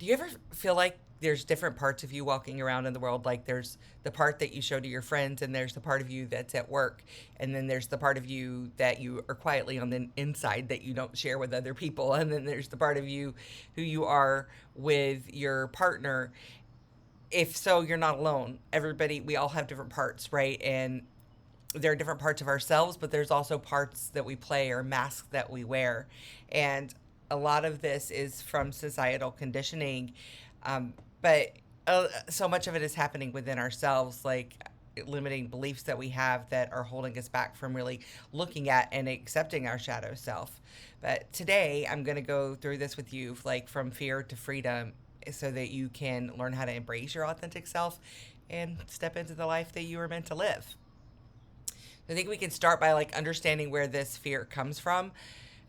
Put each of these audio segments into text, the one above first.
Do you ever feel like there's different parts of you walking around in the world? Like there's the part that you show to your friends, and there's the part of you that's at work, and then there's the part of you that you are quietly on the inside that you don't share with other people, and then there's the part of you who you are with your partner. If so, you're not alone. Everybody, we all have different parts, right? And there are different parts of ourselves, but there's also parts that we play or masks that we wear. And a lot of this is from societal conditioning. But so much of it is happening within ourselves, like limiting beliefs that we have that are holding us back from really looking at and accepting our shadow self. But today, I'm going to go through this with you, like from fear to freedom, so that you can learn how to embrace your authentic self and step into the life that you were meant to live. I think we can start by like understanding where this fear comes from.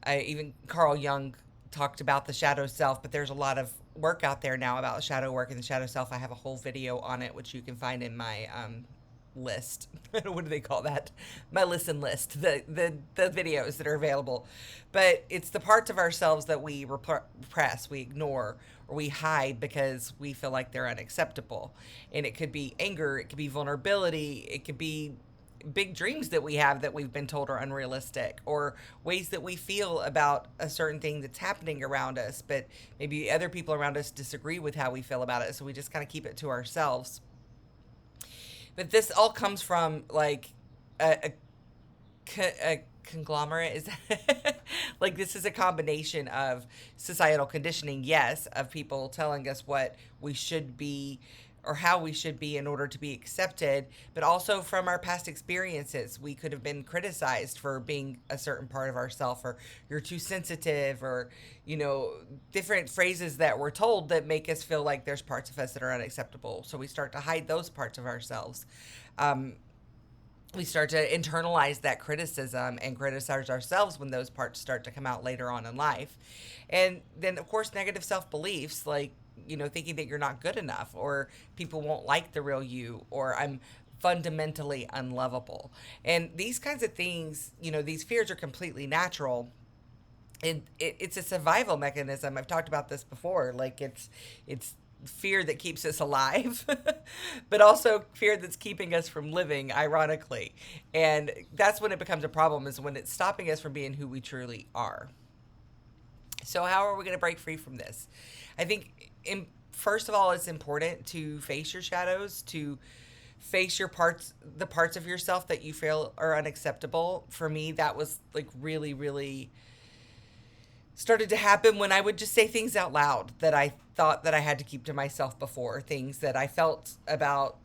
Even Carl Jung talked about the shadow self, but there's a lot of work out there now about shadow work and the shadow self. I have a whole video on it, which you can find in my list. What do they call that? My listen list. The videos that are available. But it's the parts of ourselves that we repress, we ignore, or we hide because we feel like they're unacceptable. And it could be anger, it could be vulnerability, it could be big dreams that we have that we've been told are unrealistic, or ways that we feel about a certain thing that's happening around us, but maybe other people around us disagree with how we feel about it, so we just kind of keep it to ourselves. But this all comes from like a conglomerate, is like this is a combination of societal conditioning, yes, of people telling us what we should be or how we should be in order to be accepted, but also from our past experiences. We could have been criticized for being a certain part of ourself, or you're too sensitive, or, different phrases that we're told that make us feel like there's parts of us that are unacceptable. So we start to hide those parts of ourselves. We start to internalize that criticism and criticize ourselves when those parts start to come out later on in life. And then, of course, negative self beliefs, like, thinking that you're not good enough, or people won't like the real you, or I'm fundamentally unlovable. And these kinds of things, these fears are completely natural. And it's a survival mechanism. I've talked about this before. Like it's fear that keeps us alive, but also fear that's keeping us from living, ironically. And that's when it becomes a problem, is when it's stopping us from being who we truly are. So, how are we going to break free from this? I think, first of all, it's important to face your shadows, to face the parts of yourself that you feel are unacceptable. For me, that was like really, really started to happen when I would just say things out loud that I thought that I had to keep to myself before, things that I felt about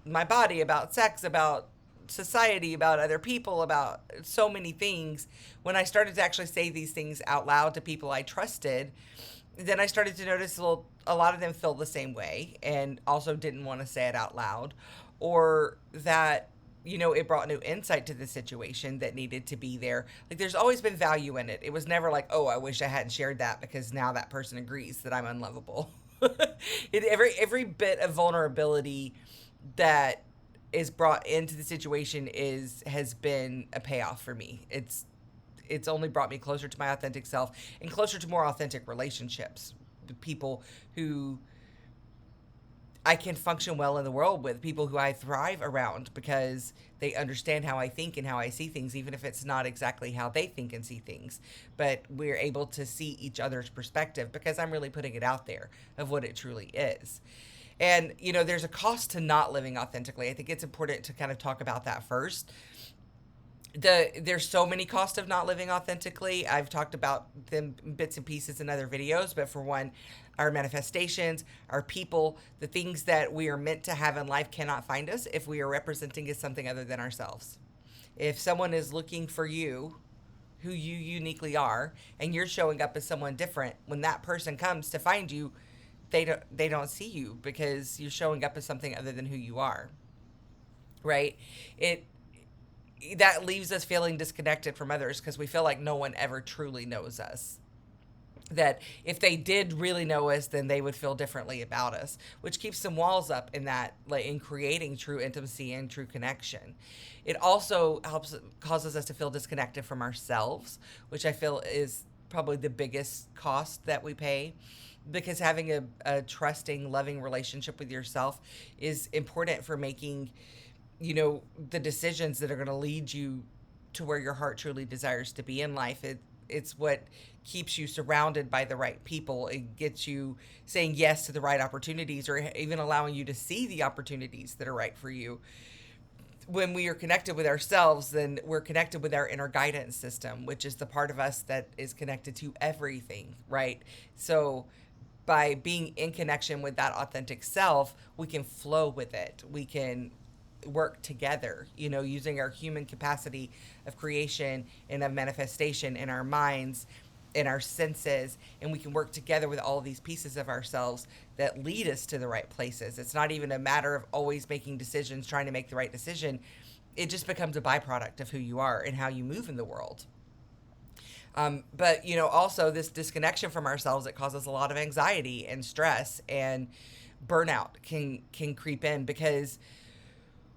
my body, about sex, about society, about other people, about so many things. When I started to actually say these things out loud to people I trusted, then I started to notice a lot of them feel the same way and also didn't want to say it out loud, or that it brought new insight to the situation that needed to be there. Like, there's always been value in it. It was never like, oh, I wish I hadn't shared that because now that person agrees that I'm unlovable. Every bit of vulnerability that is brought into the situation has been a payoff for me. It's only brought me closer to my authentic self and closer to more authentic relationships, people who I can function well in the world with, people who I thrive around because they understand how I think and how I see things, even if it's not exactly how they think and see things. But we're able to see each other's perspective because I'm really putting it out there of what it truly is. And, there's a cost to not living authentically. I think it's important to kind of talk about that first. There's so many costs of not living authentically. I've talked about them bits and pieces in other videos, but for one, our manifestations, our people, the things that we are meant to have in life cannot find us if we are representing as something other than ourselves. If someone is looking for you, who you uniquely are, and you're showing up as someone different, when that person comes to find you, they don't see you because you're showing up as something other than who you are. Right? It that leaves us feeling disconnected from others because we feel like no one ever truly knows us. That if they did really know us, then they would feel differently about us, which keeps some walls up in that, like in creating true intimacy and true connection. It also causes us to feel disconnected from ourselves, which I feel is probably the biggest cost that we pay. because having a trusting, loving relationship with yourself is important for making, the decisions that are going to lead you to where your heart truly desires to be in life. It's what keeps you surrounded by the right people. It gets you saying yes to the right opportunities, or even allowing you to see the opportunities that are right for you. When we are connected with ourselves, then we're connected with our inner guidance system, which is the part of us that is connected to everything, right? So by being in connection with that authentic self, we can flow with it. We can work together, using our human capacity of creation and of manifestation in our minds, in our senses, and we can work together with all these pieces of ourselves that lead us to the right places. It's not even a matter of always making decisions, trying to make the right decision. It just becomes a byproduct of who you are and how you move in the world. But also this disconnection from ourselves, it causes a lot of anxiety and stress, and burnout can creep in, because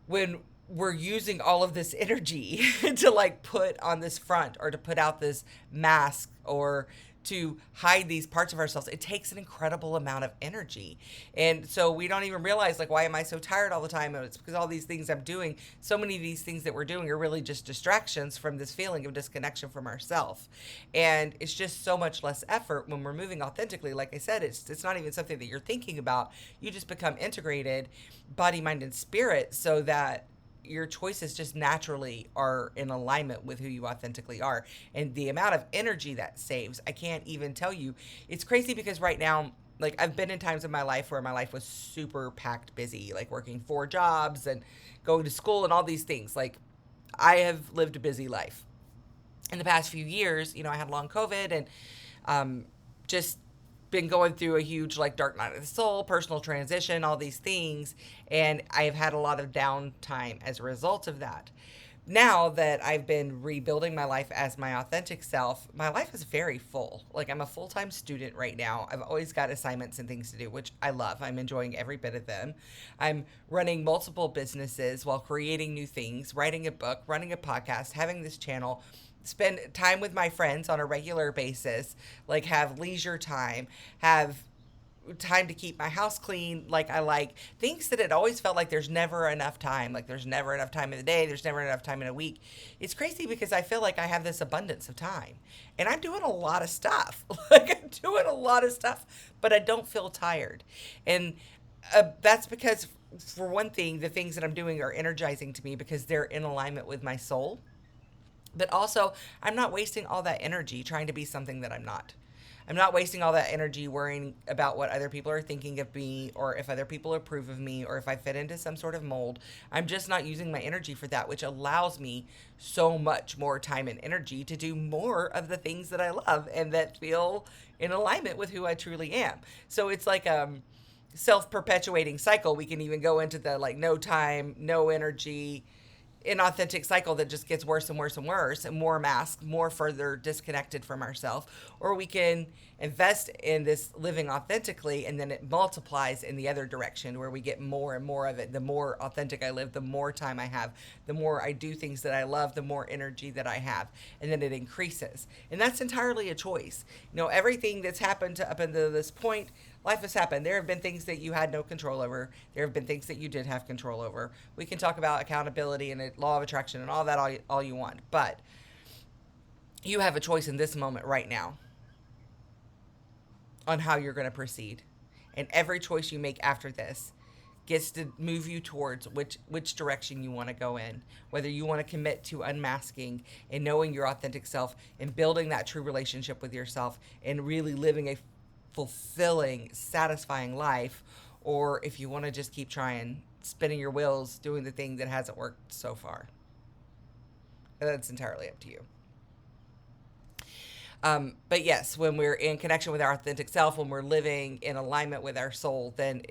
when we're using all of this energy to like put on this front, or to put out this mask, or to hide these parts of ourselves, it takes an incredible amount of energy. And so we don't even realize, like, why am I so tired all the time? And it's because all these things I'm doing, so many of these things that we're doing are really just distractions from this feeling of disconnection from ourselves. And it's just so much less effort when we're moving authentically. Like I said, it's not even something that you're thinking about. You just become integrated, body, mind, and spirit, so that your choices just naturally are in alignment with who you authentically are. And the amount of energy that saves, I can't even tell you. It's crazy, because right now, like, I've been in times in my life where my life was super packed busy, like working 4 jobs and going to school and all these things. Like, I have lived a busy life. In the past few years, I had long COVID, and just been going through a huge, like, dark night of the soul, personal transition, all these things, and I have had a lot of downtime as a result of that. Now that I've been rebuilding my life as my authentic self, my life is very full. Like, I'm a full-time student right now. I've always got assignments and things to do, which I love. I'm enjoying every bit of them. I'm running multiple businesses while creating new things, writing a book, running a podcast, having this channel, spend time with my friends on a regular basis, like have leisure time, have time to keep my house clean, like I like things that it always felt like there's never enough time. Like, there's never enough time in the day, there's never enough time in a week. It's crazy, because I feel like I have this abundance of time, and I'm doing a lot of stuff. Like, I'm doing a lot of stuff, but I don't feel tired. And that's because, for one thing, the things that I'm doing are energizing to me because they're in alignment with my soul. But also, I'm not wasting all that energy trying to be something that I'm not. I'm not wasting all that energy worrying about what other people are thinking of me, or if other people approve of me, or if I fit into some sort of mold. I'm just not using my energy for that, which allows me so much more time and energy to do more of the things that I love and that feel in alignment with who I truly am. So it's like self-perpetuating cycle. We can even go into the, like, no time, no energy, inauthentic cycle that just gets worse and worse and worse, and more masked, more further disconnected from ourselves. Or we can invest in this living authentically, and then it multiplies in the other direction, where we get more and more of it. The more authentic I live, the more time I have, the more I do things that I love, the more energy that I have, and then it increases. And that's entirely a choice. Everything that's happened up until this point, life has happened. There have been things that you had no control over. There have been things that you did have control over. We can talk about accountability and law of attraction and all that all you want. But you have a choice in this moment right now on how you're going to proceed. And every choice you make after this gets to move you towards which direction you want to go in. Whether you want to commit to unmasking and knowing your authentic self and building that true relationship with yourself and really living a fulfilling, satisfying life, or if you want to just keep trying, spinning your wheels, doing the thing that hasn't worked so far. That's entirely up to you. But yes, when we're in connection with our authentic self, when we're living in alignment with our soul, then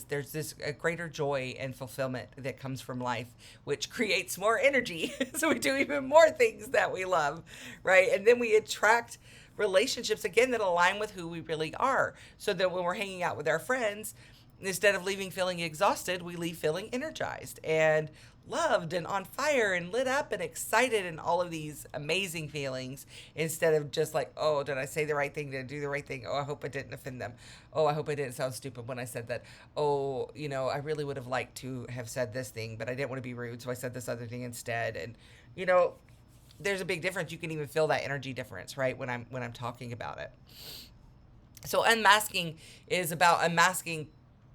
there's this a greater joy and fulfillment that comes from life, which creates more energy. So we do even more things that we love, right? And then we attract relationships again that align with who we really are, so that when we're hanging out with our friends, instead of leaving feeling exhausted, we leave feeling energized and loved and on fire and lit up and excited and all of these amazing feelings, instead of just like, oh, did I say the right thing? Did I do the right thing? Oh, I hope I didn't offend them. Oh, I hope I didn't sound stupid when I said that. Oh, I really would have liked to have said this thing, but I didn't want to be rude, so I said this other thing instead. And you know, there's a big difference. You can even feel that energy difference, right? When I'm talking about it. So unmasking is about unmasking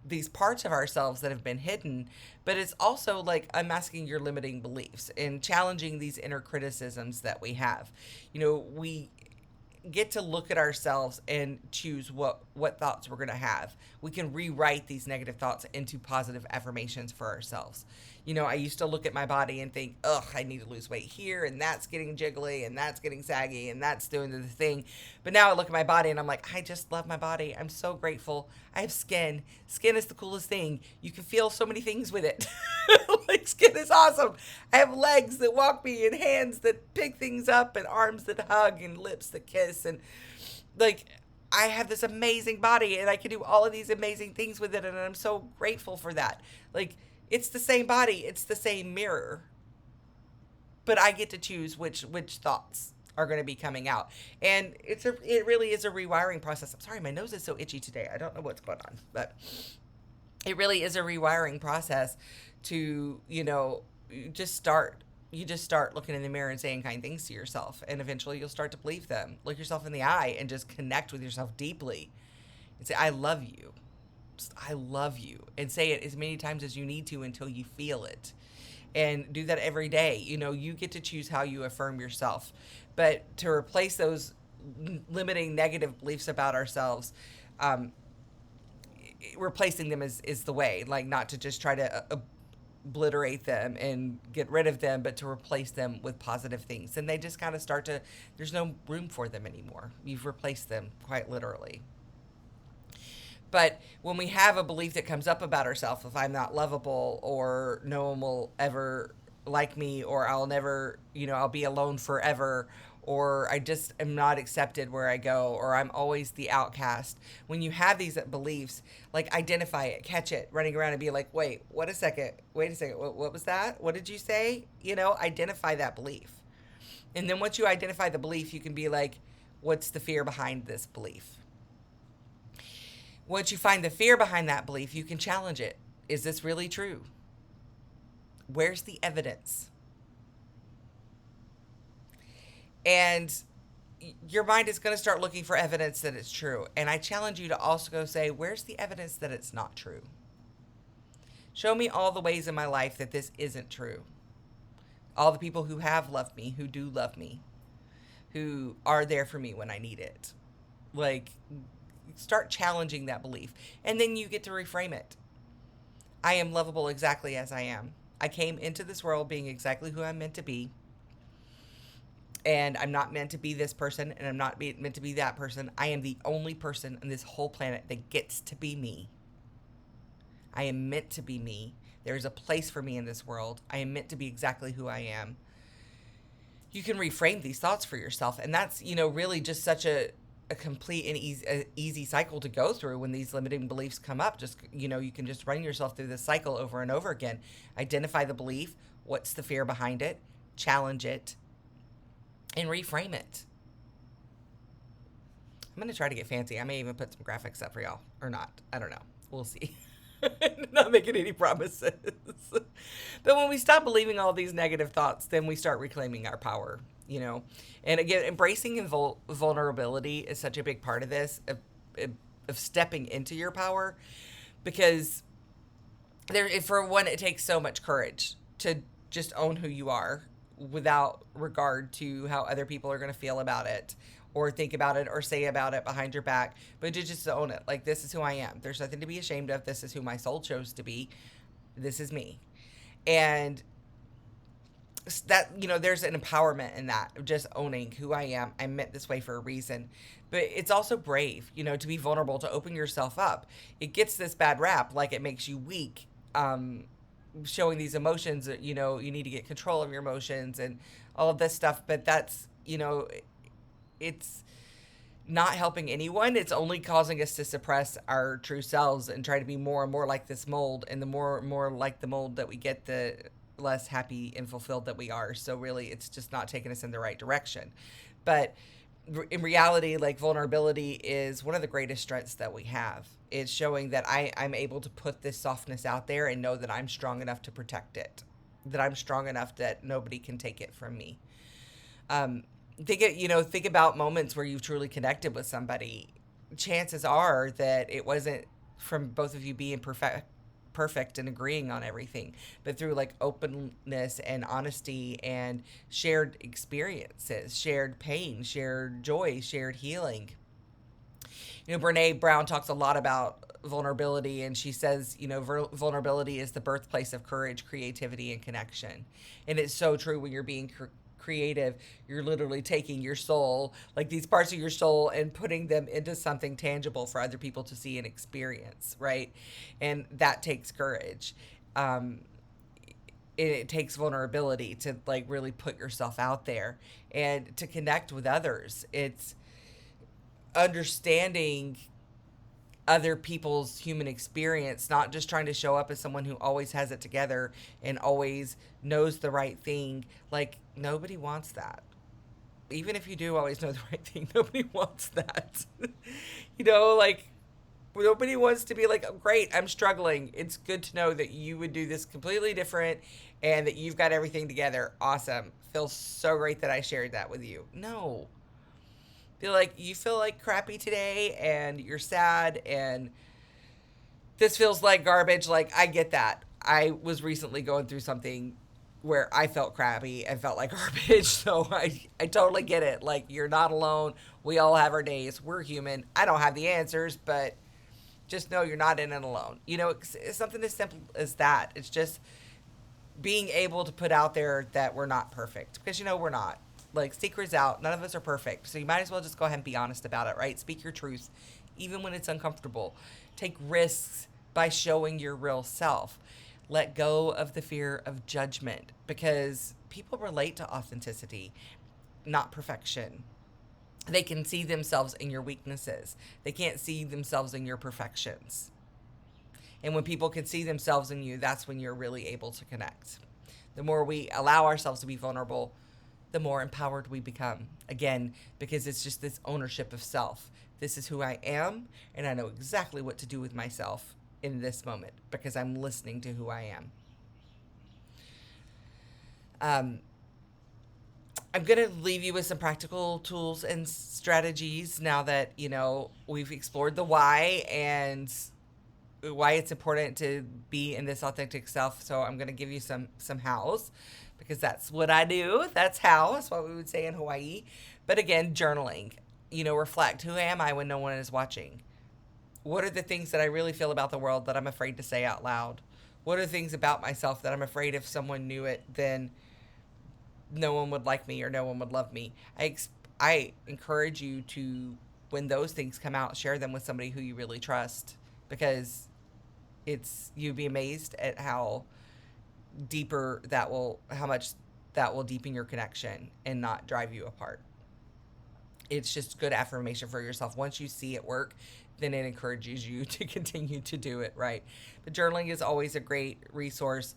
these parts of ourselves that have been hidden, but it's also like unmasking your limiting beliefs and challenging these inner criticisms that we have. We get to look at ourselves and choose what thoughts we're going to have. We can rewrite these negative thoughts into positive affirmations for ourselves. I used to look at my body and think, ugh, I need to lose weight here, and that's getting jiggly, and that's getting saggy, and that's doing the thing. But now I look at my body and I'm like, I just love my body. I'm so grateful. I have skin. Skin is the coolest thing. You can feel so many things with it. Like, skin is awesome. I have legs that walk me, and hands that pick things up, and arms that hug, and lips that kiss. And like, I have this amazing body, and I can do all of these amazing things with it. And I'm so grateful for that. Like, it's the same body, it's the same mirror, but I get to choose which thoughts are going to be coming out. And it really is a rewiring process. I'm sorry, my nose is so itchy today. I don't know what's going on, but it really is a rewiring process to, you just start looking in the mirror and saying kind things to yourself, and eventually you'll start to believe them. Look yourself in the eye and just connect with yourself deeply and say, I love you. I love you, and say it as many times as you need to until you feel it. And do that every day. You get to choose how you affirm yourself. But to replace those limiting negative beliefs about ourselves, replacing them is the way. Like, not to just try to obliterate them and get rid of them, but to replace them with positive things. And they just kind of start to, there's no room for them anymore. You've replaced them quite literally. But when we have a belief that comes up about ourselves, if I'm not lovable, or no one will ever like me, or I'll never, I'll be alone forever, or I just am not accepted where I go, or I'm always the outcast. When you have these beliefs, like, identify it, catch it, running around and be like, wait a second, what was that? What did you say? Identify that belief. And then once you identify the belief, you can be like, what's the fear behind this belief? Once you find the fear behind that belief, you can challenge it. Is this really true? Where's the evidence? And your mind is going to start looking for evidence that it's true. And I challenge you to also go say, where's the evidence that it's not true? Show me all the ways in my life that this isn't true. All the people who have loved me, who do love me, who are there for me when I need it. Like, start challenging that belief, and then you get to reframe it. I am lovable exactly as I am. I came into this world being exactly who I'm meant to be, and I'm not meant to be this person, and I'm not meant to be that person. I am the only person on this whole planet that gets to be me. I am meant to be me. There is a place for me in this world. I am meant to be exactly who I am. You can reframe these thoughts for yourself, and that's, really just such a complete and easy cycle to go through. When these limiting beliefs come up, just, you can just run yourself through this cycle over and over again. Identify the belief, what's the fear behind it, challenge it, and reframe it. I'm going to try to get fancy. I may even put some graphics up for y'all, or not. I don't know. We'll see. Not making any promises. But when we stop believing all these negative thoughts, then we start reclaiming our power. And again, embracing vulnerability is such a big part of this, of stepping into your power, because for one, it takes so much courage to just own who you are without regard to how other people are going to feel about it, or think about it, or say about it behind your back, but to just own it. Like, this is who I am. There's nothing to be ashamed of. This is who my soul chose to be. This is me. And that, there's an empowerment in that, of just owning who I am. I'm meant this way for a reason. But it's also brave, to be vulnerable, to open yourself up. It gets this bad rap, like it makes you weak, showing these emotions. You need to get control of your emotions and all of this stuff. But that's, it's not helping anyone. It's only causing us to suppress our true selves and try to be more and more like this mold. And the more and more like the mold that we get, the less happy and fulfilled that we are. So really, it's just not taking us in the right direction. But in reality, like, vulnerability is one of the greatest strengths that we have. It's showing that I'm able to put this softness out there and know that I'm strong enough to protect it, that I'm strong enough that nobody can take it from me. Um, think about moments where you've truly connected with somebody. Chances are that it wasn't from both of you being perfect and agreeing on everything, but through like openness and honesty and shared experiences, shared pain, shared joy, shared healing. Brene Brown talks a lot about vulnerability, and she says, vulnerability is the birthplace of courage, creativity, and connection. And it's so true. When you're being creative, you're literally taking your soul, like these parts of your soul, and putting them into something tangible for other people to see and experience, right? And that takes courage. It takes vulnerability to like really put yourself out there and to connect with others. It's understanding other people's human experience, not just trying to show up as someone who always has it together and always knows the right thing. Like, nobody wants that. Even if you do always know the right thing, nobody wants that. Like, nobody wants to be like, oh, great, I'm struggling. It's good to know that you would do this completely different and that you've got everything together. Awesome. Feels so great that I shared that with you. No, you feel like crappy today and you're sad and this feels like garbage. Like, I get that. I was recently going through something where I felt crappy and felt like garbage. So I totally get it. Like, you're not alone. We all have our days. We're human. I don't have the answers, but just know you're not in it alone. It's something as simple as that. It's just being able to put out there that we're not perfect, because we're not. Like, secrets out, none of us are perfect, so you might as well just go ahead and be honest about it, right? Speak your truth even when it's uncomfortable. Take risks by showing your real self. Let go of the fear of judgment, because people relate to authenticity, not perfection. They can see themselves in your weaknesses, they can't see themselves in your perfections. And when people can see themselves in you, that's when you're really able to connect. The more we allow ourselves to be vulnerable, the more empowered we become. Again, because it's just this ownership of self. This is who I am, and I know exactly what to do with myself in this moment because I'm listening to who I am. I'm going to leave you with some practical tools and strategies now that, we've explored the why and why it's important to be in this authentic self. So I'm going to give you some hows, because that's what I do. That's how. That's what we would say in Hawaii. But again, journaling. Reflect. Who am I when no one is watching? What are the things that I really feel about the world that I'm afraid to say out loud? What are the things about myself that I'm afraid if someone knew it, then no one would like me or no one would love me? I encourage you to, when those things come out, share them with somebody who you really trust, because you'd be amazed at how much that will deepen your connection and not drive you apart. It's just good affirmation for yourself. Once you see it work, then it encourages you to continue to do it, right? But journaling is always a great resource.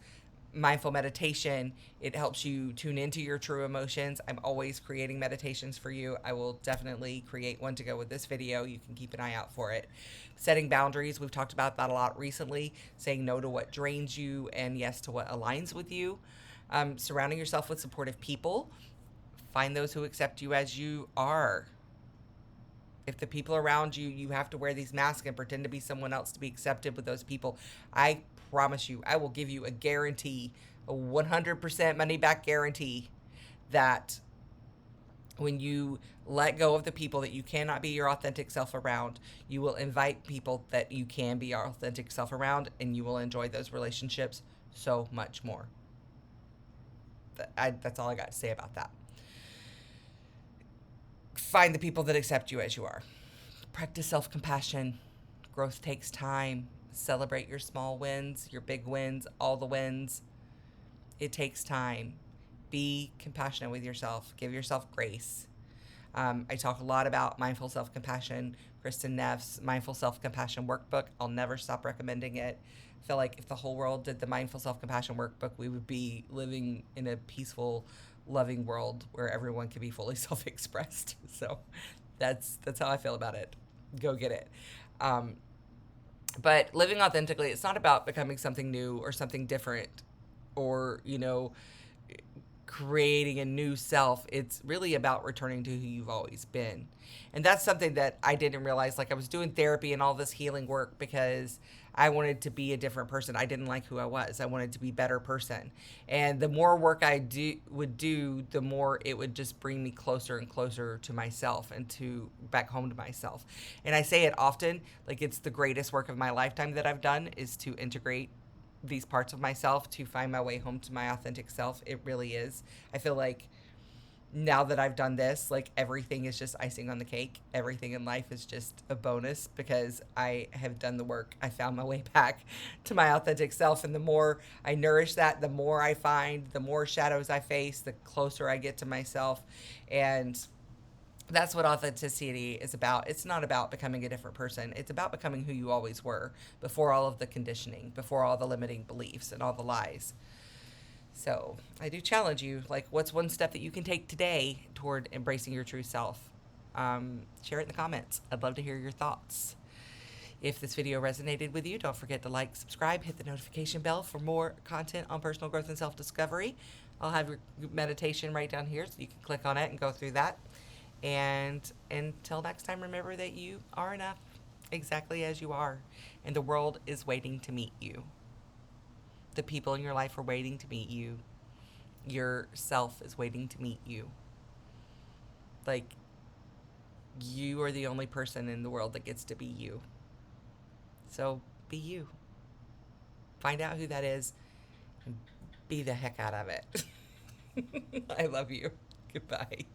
Mindful meditation, it helps you tune into your true emotions. I'm always creating meditations for you. I will definitely create one to go with this video. You can keep an eye out for it. Setting boundaries, we've talked about that a lot recently. Saying no to what drains you and yes to what aligns with you. Surrounding yourself with supportive people. Find those who accept you as you are. If the people around you, you have to wear these masks and pretend to be someone else to be accepted with those people, I promise you, I will give you a guarantee, a 100% money back guarantee, that when you let go of the people that you cannot be your authentic self around, you will invite people that you can be your authentic self around, and you will enjoy those relationships so much more. That's all I got to say about that. Find the people that accept you as you are. Practice self-compassion. Growth takes time. Celebrate your small wins, your big wins, all the wins. It takes time. Be compassionate with yourself. Give yourself grace. I talk a lot about mindful self compassion. Kristen Neff's Mindful Self Compassion Workbook. I'll never stop recommending it. I feel like if the whole world did the Mindful Self Compassion Workbook, we would be living in a peaceful, loving world where everyone can be fully self expressed. So that's how I feel about it. Go get it. Um, but living authentically, it's not about becoming something new or something different or, creating a new self. It's really about returning to who you've always been. And that's something that I didn't realize. Like, I was doing therapy and all this healing work because I wanted to be a different person. I didn't like who I was. I wanted to be a better person. And the more work I would do, the more it would just bring me closer and closer to myself and to back home to myself. And I say it often, like, it's the greatest work of my lifetime that I've done is to integrate these parts of myself to find my way home to my authentic self. It really is. I feel like now that I've done this, like, everything is just icing on the cake. Everything in life is just a bonus because I have done the work. I found my way back to my authentic self. And the more I nourish that, the more I find, the more shadows I face, the closer I get to myself. And that's what authenticity is about. It's not about becoming a different person. It's about becoming who you always were before all of the conditioning, before all the limiting beliefs and all the lies. So I do challenge you, like, what's one step that you can take today toward embracing your true self? Share it in the comments. I'd love to hear your thoughts. If this video resonated with you, don't forget to like, subscribe, hit the notification bell for more content on personal growth and self-discovery. I'll have your meditation right down here so you can click on it and go through that. And until next time, remember that you are enough exactly as you are. And the world is waiting to meet you. The people in your life are waiting to meet you. Your self is waiting to meet you. Like, you are the only person in the world that gets to be you. So be you. Find out who that is and be the heck out of it. I love you. Goodbye.